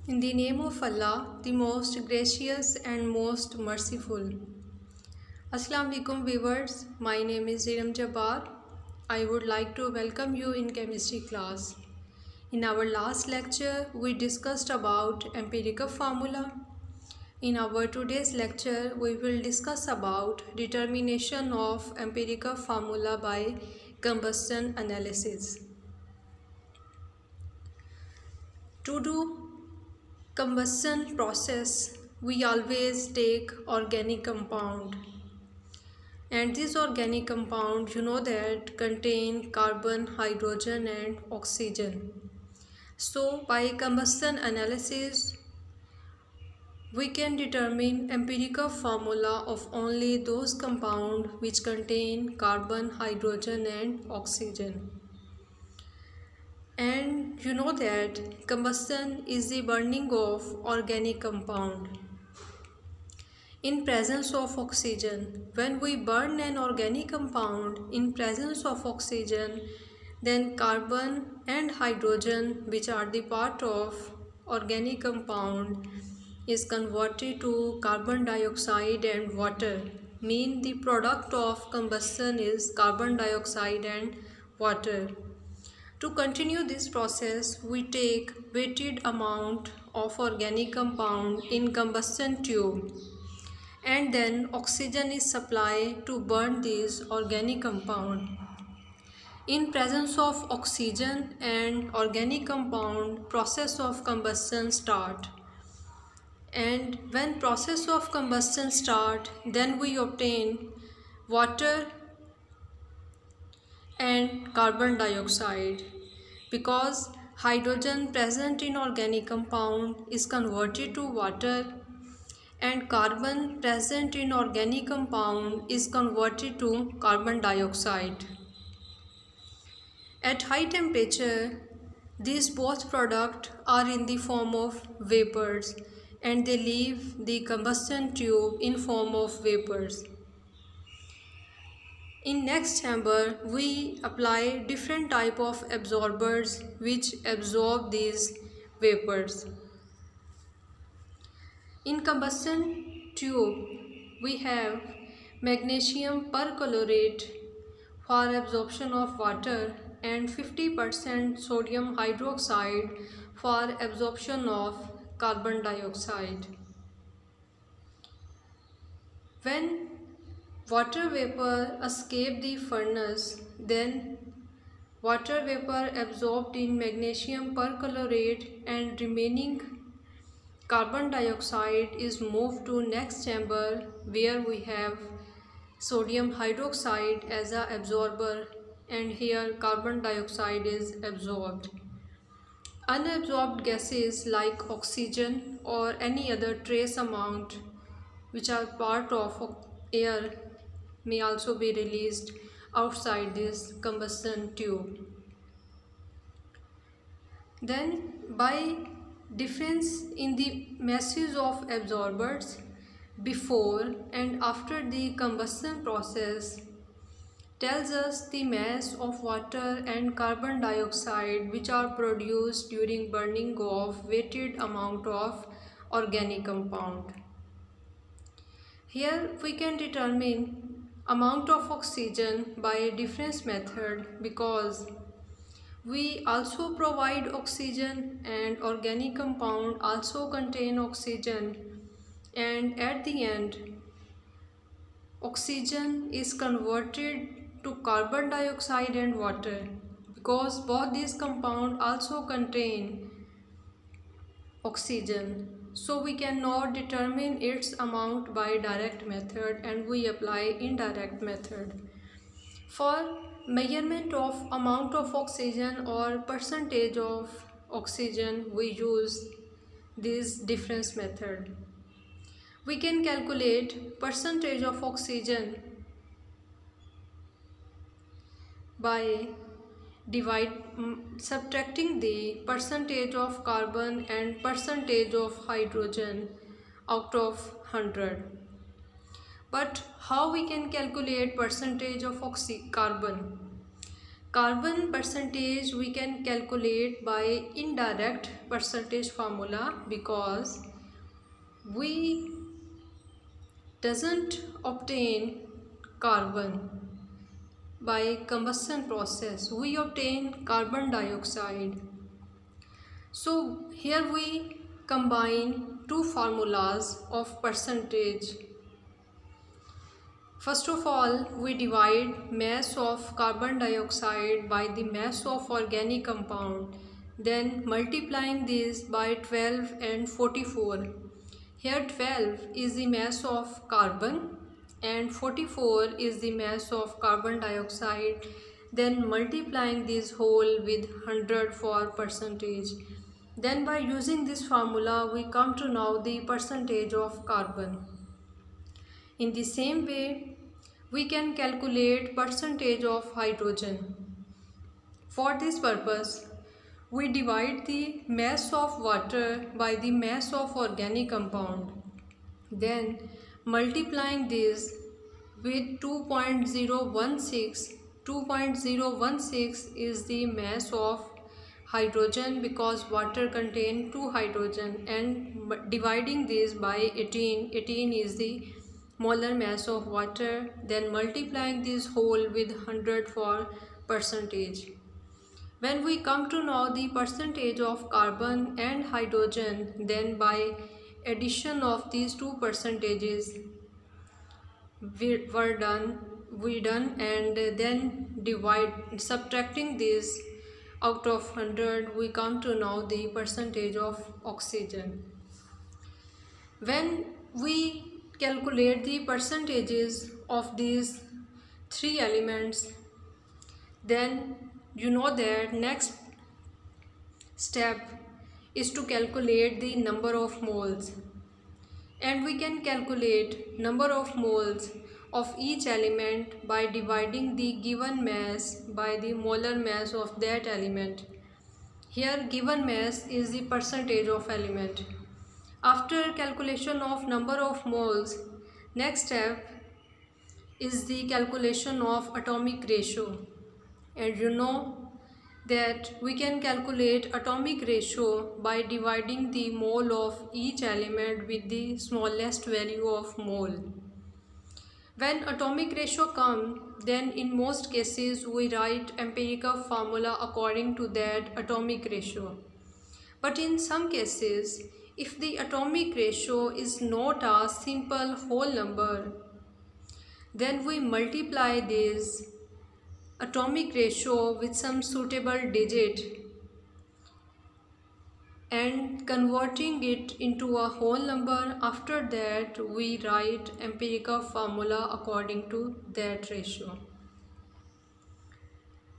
In the name of Allah, the most gracious and most merciful. Assalamu alaikum viewers, my name is Ziram Jabbar. I would like to welcome you in chemistry class. In our last lecture, we discussed about empirical formula. In our today's lecture, we will discuss about determination of empirical formula by combustion analysis. To do combustion process, we always take organic compound, and this organic compound that contain carbon, hydrogen and oxygen. So by combustion analysis we can determine empirical formula of only those compounds which contain carbon, hydrogen and oxygen. And that combustion is the burning of organic compound in presence of oxygen. When we burn an organic compound in presence of oxygen, then carbon and hydrogen, which are the part of organic compound, is converted to carbon dioxide and water. Mean the product of combustion is carbon dioxide and water. To continue this process, we take weighted amount of organic compound in combustion tube, and then oxygen is supplied to burn this organic compound. In presence of oxygen and organic compound, process of combustion start. And when process of combustion start, then we obtain water and carbon dioxide, because hydrogen present in organic compound is converted to water and carbon present in organic compound is converted to carbon dioxide. At high temperature, these both products are in the form of vapors and they leave the combustion tube in form of vapors. In next chamber, we apply different type of absorbers which absorb these vapors. In combustion tube, we have magnesium perchlorate for absorption of water and 50% sodium hydroxide for absorption of carbon dioxide. When water vapor escape the furnace, then water vapor absorbed in magnesium perchlorate and remaining carbon dioxide is moved to next chamber where we have sodium hydroxide as a absorber, and here carbon dioxide is absorbed. Unabsorbed gases like oxygen or any other trace amount which are part of air may also be released outside this combustion tube. Then by difference in the masses of absorbers before and after the combustion process tells us the mass of water and carbon dioxide which are produced during burning of weighted amount of organic compound. Here we can determine amount of oxygen by difference method, because we also provide oxygen and organic compound also contain oxygen, and at the end oxygen is converted to carbon dioxide and water, because both these compounds also contain oxygen. So we cannot determine its amount by direct method and we apply indirect method. For measurement of amount of oxygen or percentage of oxygen, we use this difference method. We can calculate percentage of oxygen by subtracting the percentage of carbon and percentage of hydrogen out of 100. But how we can calculate percentage of carbon? Carbon percentage we can calculate by indirect percentage formula, because we doesn't obtain carbon by combustion process, we obtain carbon dioxide. So here we combine two formulas of percentage. First of all, we divide mass of carbon dioxide by the mass of organic compound, then multiplying this by 12 and 44. Here 12 is the mass of carbon and 44 is the mass of carbon dioxide, then multiplying this whole with 100 for percentage. Then by using this formula we come to know the percentage of carbon. In the same way, we can calculate percentage of hydrogen. For this purpose, we divide the mass of water by the mass of organic compound. Then multiplying this with 2.016, 2.016 is the mass of hydrogen, because water contains 2 hydrogen, and dividing this by 18, 18 is the molar mass of water, then multiplying this whole with 100 for percentage. When we come to know the percentage of carbon and hydrogen, then by addition of these two percentages we done, and then subtracting this out of 100, we come to know the percentage of oxygen. When we calculate the percentages of these three elements, then you know that next step is to calculate the number of moles, and we can calculate number of moles of each element by dividing the given mass by the molar mass of that element. Here given mass is the percentage of element. After calculation of number of moles, next step is the calculation of atomic ratio, and you know that we can calculate atomic ratio by dividing the mole of each element with the smallest value of mole. When atomic ratio comes, then in most cases we write empirical formula according to that atomic ratio. But in some cases, if the atomic ratio is not a simple whole number, then we multiply this atomic ratio with some suitable digit and converting it into a whole number. After that, we write empirical formula according to that ratio.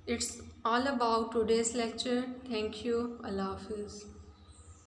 It's all about today's lecture. Thank you. Allah Hafiz.